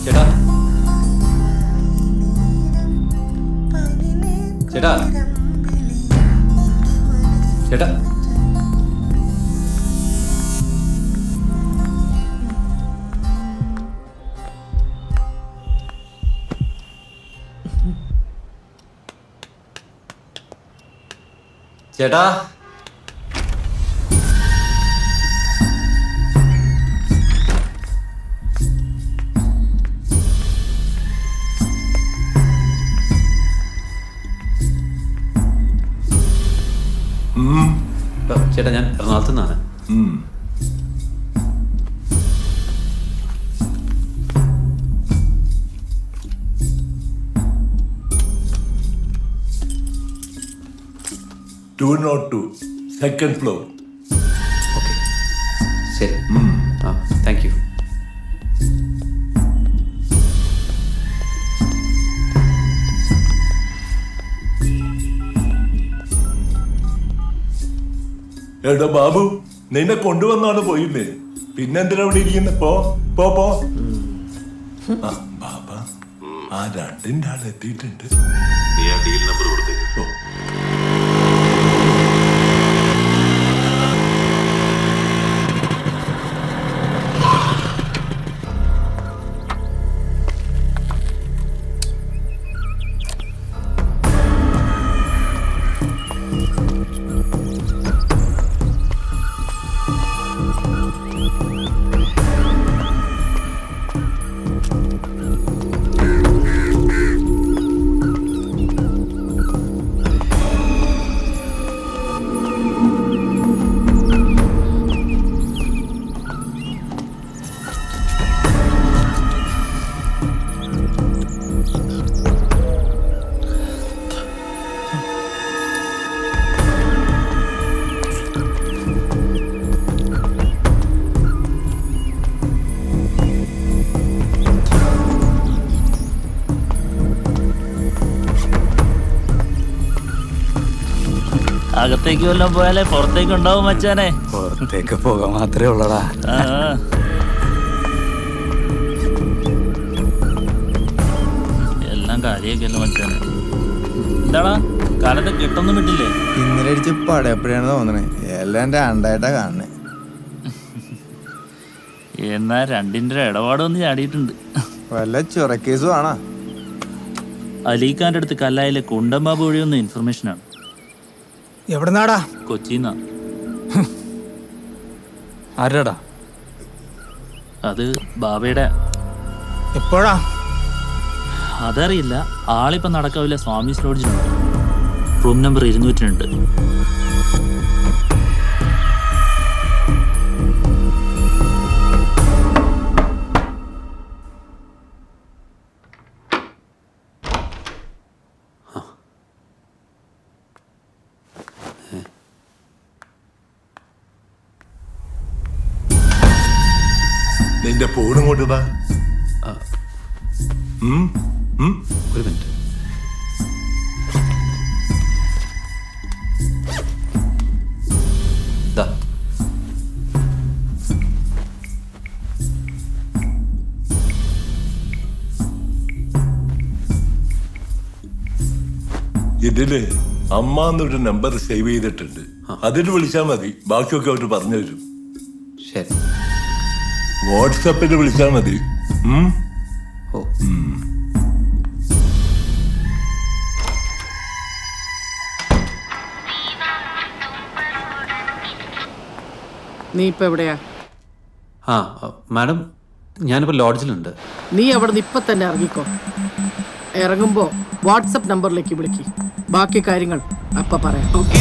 ചേട്ടാ ചേട്ടാ ചേട്ടാ ചേട്ടാ ചേട്ടാ ഞാൻ എറണാകുളത്ത് നിന്നാണ്. Second floor. ഓക്കെ ശരി. ആ താങ്ക് യു. എടാ ബാബു, നിന്നെ കൊണ്ടുവന്നാണ് പോയില്ലേ, പിന്നെന്തിനാ ഇവിടെ ഇരിക്കുന്ന? പോ പോ പോ. ബാബ, ആ രണ്ടിന്റെ ആൾ എത്തിയിട്ടുണ്ട്. നീ ആ ഡീൽ നമ്പർ കൊടുത്തേക്ക്. അകത്തേക്ക് വല്ലതും പോയാലേ പുറത്തേക്ക് ഉണ്ടാവും മച്ചാനെ. പുറത്തേക്ക് പോകാൻ മാത്രമേ ഉള്ളടാ. എല്ലാം കാര്യമൊക്കെയല്ലോ മച്ചാനെ. എന്താടാ കാലത്ത് കിട്ടൊന്നും വിട്ടില്ലേ? ഇന്നലെ അടിച്ച് പടയപ്പോഴാണ് തോന്നണേ, എല്ലാം രണ്ടായിട്ടാ കാണണേ. എന്നാ രണ്ടിന്റെ ഇടപാടൊന്ന് ചാടിയിട്ടുണ്ട്. വല്ല ചൊറക്കേസും ആണോ? അലീഖാന്റെ അടുത്ത് കല്ലായിലെ കുണ്ടംബാബു വഴിയൊന്ന് ഇൻഫർമേഷനാണ്. എവിടെന്നാടാ? കൊച്ചിന്നാ. ആരാടാ? അത് ബാബയുടെ. എപ്പോഴാ? അതറിയില്ല. ആളിപ്പോ നടക്കാവില്ല. സ്വാമീസ് ലോഡ്ജിലുണ്ട്. Room number 202. നിന്റെ ഫോണും കൊണ്ടുതാ. ഒരു മിനിറ്റ്. ഇതില് അമ്മ എന്നൊരു നമ്പർ സേവ് ചെയ്തിട്ടുണ്ട്. അതിൽ വിളിച്ചാൽ മതി, ബാക്കിയൊക്കെ അവർ പറഞ്ഞു തരും. ശരി. വാട്സാപ്പിൽ വിളിച്ചാൽ മതി. ഓ നീ ഇപ്പൊ എവിടെയാ? ആ മാഡം, ഞാനിപ്പോൾ ലോഡ്ജിലുണ്ട്. നീ അവിടെ നിന്ന് ഇപ്പൊ തന്നെ ഇറങ്ങിക്കോ. ഇറങ്ങുമ്പോ വാട്സപ്പ് നമ്പറിലേക്ക് വിളിക്ക്. ബാക്കി കാര്യങ്ങൾ അപ്പ പറയാം. ഓക്കെ?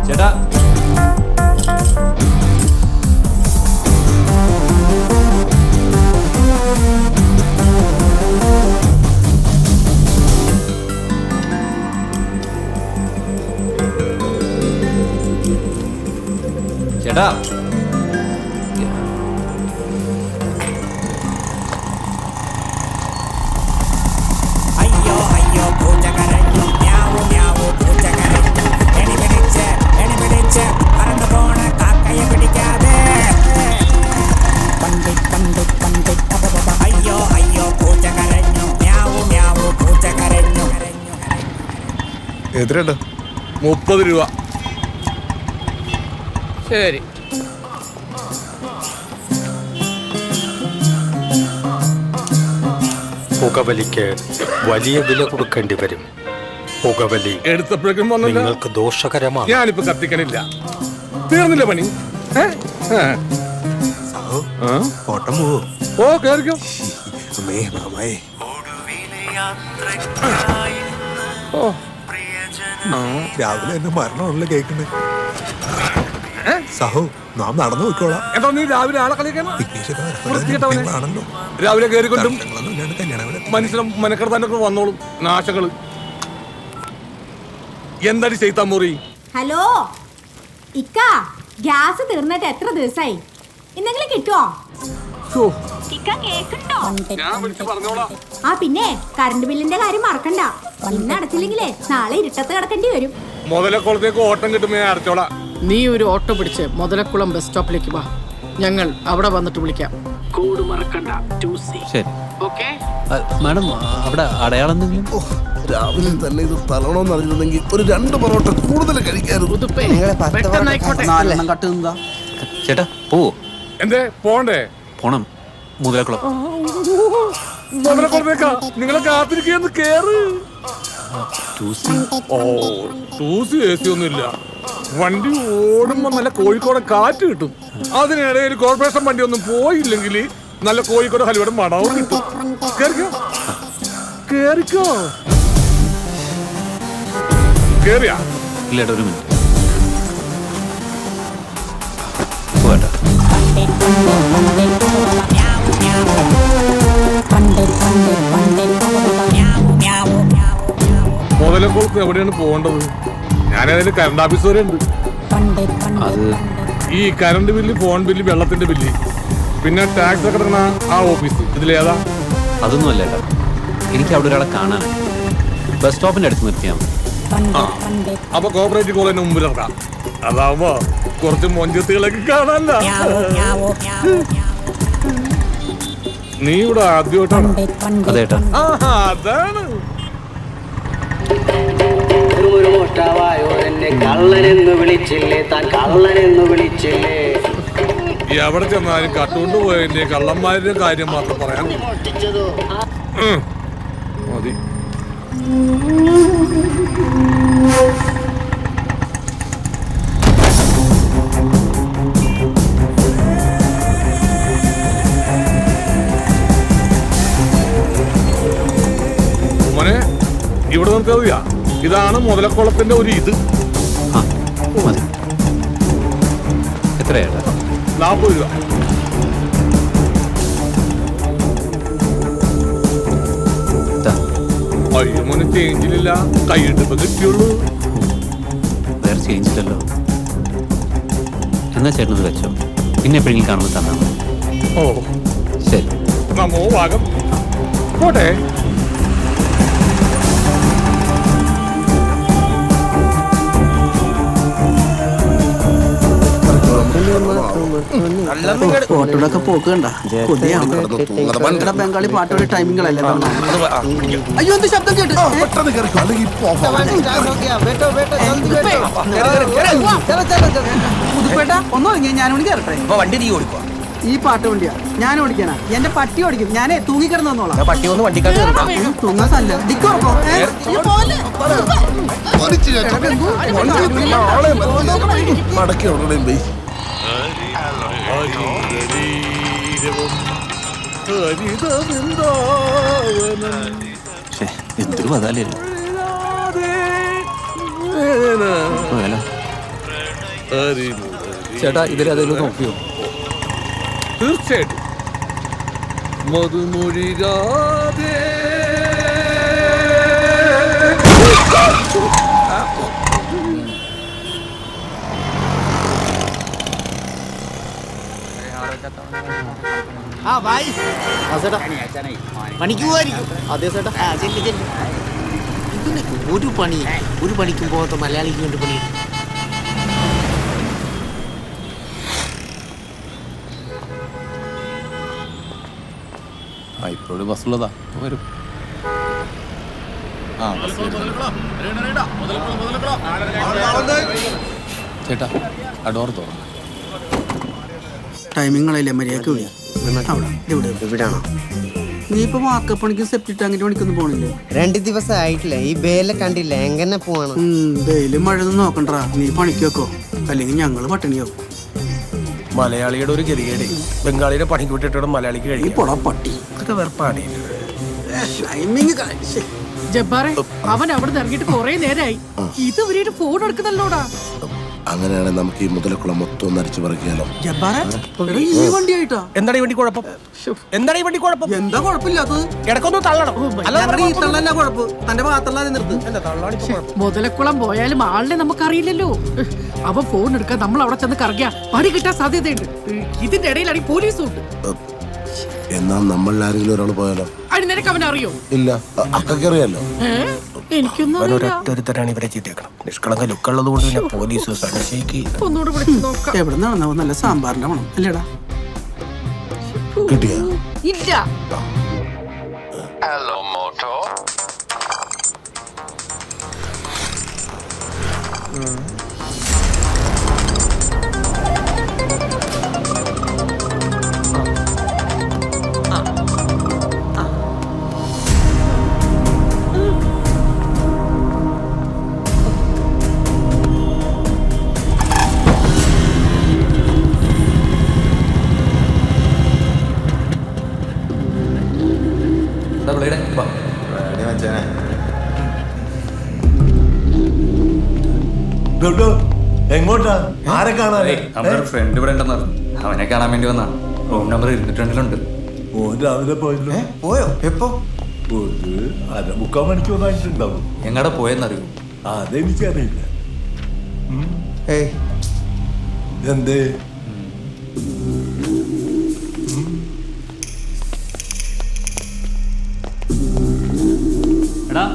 ചേട്ടാ ചേട്ടാ അയ്യോ അയ്യോ പൂച്ച കരഞ്ഞു മ്യാവു മ്യാവു പൂച്ച കരഞ്ഞു എണി പിടിച്ച് പറന്നു പോണ കാക്കയെ പിടിക്കാതെ അയ്യോ അയ്യോ പൂച്ച കരഞ്ഞു മ്യാവു മ്യാവു പൂച്ച കരഞ്ഞു. എത്രയുണ്ട്? 30 രൂപ. ശരി. പുകവലിക്ക് വലിയ വില കൊടുക്കേണ്ടി വരും. പുകവലി എടുത്തപ്പോഴേക്കും വന്നില്ല. നിങ്ങൾക്ക് ദോഷകരമാണ്. ഞാനിപ്പോ കത്തിക്കണില്ല. തീർന്നില്ല പണി. ഓട്ടം പോവോ? ഓ കേറിക്കോ. രാവിലെ എന്നെ മരണമല്ല കേൾക്കണേ. സഹോ നാം നടന്നു പോയിക്കോളാം. എന്താ നീ രാവിലെ ആളെ കളിക്കാൻ ആണല്ലോ. രാവിലെ കയറിക്കൊണ്ടും മനുഷ്യനെ മനക്കെടുത്താനൊക്കെ വന്നോളും നാശങ്ങള്. എന്താടി ചെയ്താ മുറി? ഹലോ ഇക്ക, ഗ്യാസ് തീർന്നിട്ട് എത്ര ദിവസമായി? എന്തെങ്കിലും കിട്ടുമോ? ആ പിന്നെ കറണ്ട് ബില്ലിന്റെ കാര്യം മറക്കണ്ട. ഇന്ന് അടച്ചില്ലെങ്കിലേ നാളെ ഇരുട്ടത്ത് കിടക്കേണ്ടി വരും. മുതലക്കുളത്തേക്ക് ഓട്ടം കിട്ടുമ്പോ ഞാൻ അടച്ചോളാം. നീ ഒരു ഓട്ടോ പിടിച്ച് മുതലക്കുളം ബസ് സ്റ്റോപ്പിലേക്ക് വാ. ഞങ്ങൾ അവിടെ വന്നിട്ട് വിളിക്കാം. കോഡ് മറക്കണ്ട. ശരി. ഓക്കേ മാഡം അവിടെ അടയാളം എന്തെങ്കിലും? രാവിലെ തന്നെ ഇത് തലണമെന്ന് അറിഞ്ഞിരുന്നെങ്കിൽ ഒരു 2 പൊറോട്ട കൂടുതൽ കഴിക്കാറുണ്ട്. ചേട്ടാ പോവോ? എന്തേ പോണ്ടേ? പോണം. മുതലക്കുളം. മുതലക്കുളത്തേക്കാ നിങ്ങളെ കാത്തിരിക്കുന്നു. കേറ്. ഓ ടൂസി AC ഒന്നുമില്ല. വണ്ടി ഓടുമ്പോ നല്ല കോഴിക്കോട് കാറ്റ് കിട്ടും. അതിനിടയിൽ കോർപ്പറേഷൻ വണ്ടി ഒന്നും പോയില്ലെങ്കിൽ നല്ല കോഴിക്കോട് ഹലുവയുടെ മണവും കിട്ടും. കേറിക്കോ കേറിക്കോ. കേറിയാ? ഇല്ലേട്ടാ ഒരു മിനിറ്റ് പോകട്ടെ. മുതലക്കുളത്ത് എവിടെയാണ് പോകേണ്ടത്? ഞാനതിന് കറണ്ട് ഓഫീസ് വരെ ഉണ്ട്. അത് ഈ കറണ്ട് ബില്ല്, ഫോൺ ബില്ല്, വെള്ളത്തിന്റെ ബില്ല്, പിന്നെ ടാക്സ് ഒക്കെ കിടക്കുന്ന ആ ഓഫീസ്, ഇതിലേതാ? അതൊന്നും അല്ല ഏട്ടാ, എനിക്ക് അവിടെ ഒരാളെ കാണാനാണ്. ബസ് സ്റ്റോപ്പിന്റെ അടുത്ത് നിർത്തിയാൽ മതി. അപ്പൊ കോപ്പറേറ്റീവ് കോളേജിന് മുമ്പിൽ ഇറക്കാം. അതാവുമ്പോ കുറച്ച് മൊഞ്ചത്തുകളൊക്കെ കാണാനല്ല. നീ ഇവിടെ ആദ്യമായിട്ടാണ്? അതേട്ടാ. അതാണ്. കള്ളനെന്ന് വിളിച്ചില്ലേ, താൻ കള്ളനെന്ന് വിളിച്ചില്ലേ. എവിടെ ചെന്നാലും കട്ടുകൊണ്ട് പോയതിന്റെ കള്ളന്മാരുടെ കാര്യം മാത്രം പറയാൻ മതി. മോനെ ഇവിടെ നിർത്തിയാ. ഇതാണ് മുതലക്കുളത്തിന്റെ ഒരു ഇത്. മതി. എത്രയാ? 40 രൂപ. അയ്യോ മോനെ ചേഞ്ചിലില്ല, കൈയിട്ടിപ്പോ കിട്ടിയുള്ളൂ. വേറെ ചേഞ്ച് ഇല്ലല്ലോ. എന്നാ ചേട്ടനത് വെച്ചോ, പിന്നെ എപ്പോഴെങ്കിലും കാണുമ്പോൾ തന്നാൽ മതി. ഓ ശരി. നമോ ഭാഗം. പോട്ടെ. ഫോട്ടോടൊക്കെ പോക്ക് കണ്ട ബംഗാളി പാട്ടോടെ ടൈമിങ്ങളല്ലേ. അയ്യോ എന്ത് ശബ്ദം കേട്ടു. പുതുപ്പേട്ട ഒന്നോ ഞാനോട് കയറട്ടെ. വണ്ടി നീ ഓടിക്കോ. ഈ പാട്ട് വണ്ടിയാ ഞാൻ ഓടിക്കാനാ. എന്റെ പട്ടി ഓടിക്കും. ഞാനേ തൂങ്ങിക്കിടന്ന് വന്നോളാം. പട്ടി ഒന്ന് വണ്ടിക്കാട്ട് തൂങ്ങാൻ സ്ഥലം ഡിക്കോർക്കോ. മടക്കി ഓടണേ. എന്തൊരു പതാലേ. ചേട്ടാ ഇതിലേതെങ്കിലും നോക്കിയോ? തീർച്ചയായിട്ടും. മധുമൊഴികാതെ ആ ബായ് പണിക്ക് പോവായിരിക്കും. അതെ ചേട്ടാ. ഇതിനൊക്കെ ഒരു പണിക്കും പോകാത്ത മലയാളിക്ക് വേണ്ടി പണി. ഇപ്പോഴും ബസ്സുള്ളതാ വരും. ചേട്ടാ ആ ഡോർ തുറന്നു. ടൈമിങ്ങളല്ലേ മര്യാദക്ക് വിളി. ഇവിടാണോ? നീ ഇപ്പൊ വാക്കപ്പണിക്കും സെപ്റ്റി ടാങ്കിന്റെ പണിക്കൊന്നും പോണില്ലേ? 2 ദിവസം ആയിട്ടില്ല. ഈ ബേല കണ്ടില്ല, എങ്ങനെ പോവാണ്? വെയിലും മഴയൊന്നും നോക്കണ്ടാ, നീ പണിക്ക് വെക്കോ, അല്ലെങ്കിൽ ഞങ്ങള് പട്ടിണിയാവും. മലയാളിയുടെ ഒരു ഗതികേട്, ബംഗാളിയുടെ പണിക്ക് വിട്ടിട്ട് മലയാളിക്ക് കഴിയും. പട്ടി ഇതൊക്കെ വെറുപ്പാണ്. ജബ്ബാറെ, അവൻ അവിടെ നിന്ന് ഇറങ്ങിയിട്ട് കുറെ നേരമായി. ഇതുവരെയായിട്ട് ഫോൺ എടുക്കുന്നല്ലോടാ. അങ്ങനെയാണെങ്കിൽ നമുക്ക് ഈ മുതലക്കുളം മൊത്തം ഒന്ന് അരിച്ചു പറിക്കാലോ. ഈ വണ്ടിയായിട്ടാ? എന്താണ് ഈ വണ്ടി കുഴപ്പം? എന്താണ് ഈ വണ്ടി കുഴപ്പം? എന്താ കുഴപ്പമില്ലാത്തത്? ഇടക്കൊന്നും തള്ളണം. ഈ തള്ളല്ല കുഴപ്പം, തന്റെ ഭാഗത്തുള്ള നിർത്ത്. മുതലക്കുളം പോയാലും ആളിനെ നമുക്കറിയില്ലല്ലോ. അവൻ ഫോൺ എടുക്കാൻ നമ്മൾ അവിടെ ചെന്ന് കറങ്ങിയ പണി കിട്ടാൻ സാധ്യതയുണ്ട്. ഇതിന്റെ ഇടയിലാണ് പോലീസും ഉണ്ട്. എന്നാൽ നമ്മളിൽ ആരെങ്കിലും ഒരാൾ പോയാലോ? അതിന് നിനക്ക് അവനെ അറിയോ? ഇല്ല, അക്കറിയാലോ. എനിക്കൊന്നും അറിയില്ല. ഒറ്റൊരുത്തരാണ് ഇവരെ ചീത്തയാക്കണം. നിഷ്കളങ്ക ലുക്കുള്ളത് കൊണ്ട് പിന്നെ പോലീസ് സംശയിക്കില്ല. ഒന്നുകൂടെ വിളിച്ചു നോക്കാം. എവിടെ നിന്നാണ് നല്ല സാമ്പാറിന്റെ മണം അല്ലേടാ? കിട്ടിയ ഇല്ല. Hello Moto. എങ്ങോട്ടാ? ആരെ കാണാൻ? നമ്മുടെ ഒരു ഫ്രണ്ട് ഇവിടെ ഉണ്ടെന്ന് പറഞ്ഞു. അവനെ കാണാൻ വേണ്ടി വന്നാ. റൂം നമ്പർ 22 ഓ രാവിലെ പോയല്ലോ. പോയോ? എപ്പോ? ഒരു 3/4 മണിക്കൂറായിട്ടുണ്ടാവും. എങ്ങടെ പോയെന്നറിയോ? അതെനിക്കറിയില്ല. എന്തേ? എടാ,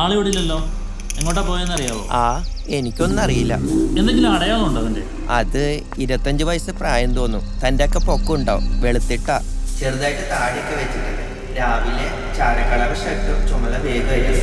ആളിവിടെ ഇല്ലല്ലോ. എങ്ങോട്ടാ പോയെന്നറിയാവോ? എനിക്കൊന്നും അറിയില്ല. എന്തെങ്കിലും അടയാളം ഉണ്ടോ അവന്റെ? അത് 25 വയസ്സ് പ്രായം തോന്നും. തന്റെ ഒക്കെ പൊക്കം ഉണ്ടാവും. വെളുത്തിട്ടാ, ചെറുതായിട്ട് താടിയൊക്കെ വെച്ചിട്ടുണ്ട്. രാവിലെ ചാരക്കളർ ഷർട്ടും ചുമല വേഗം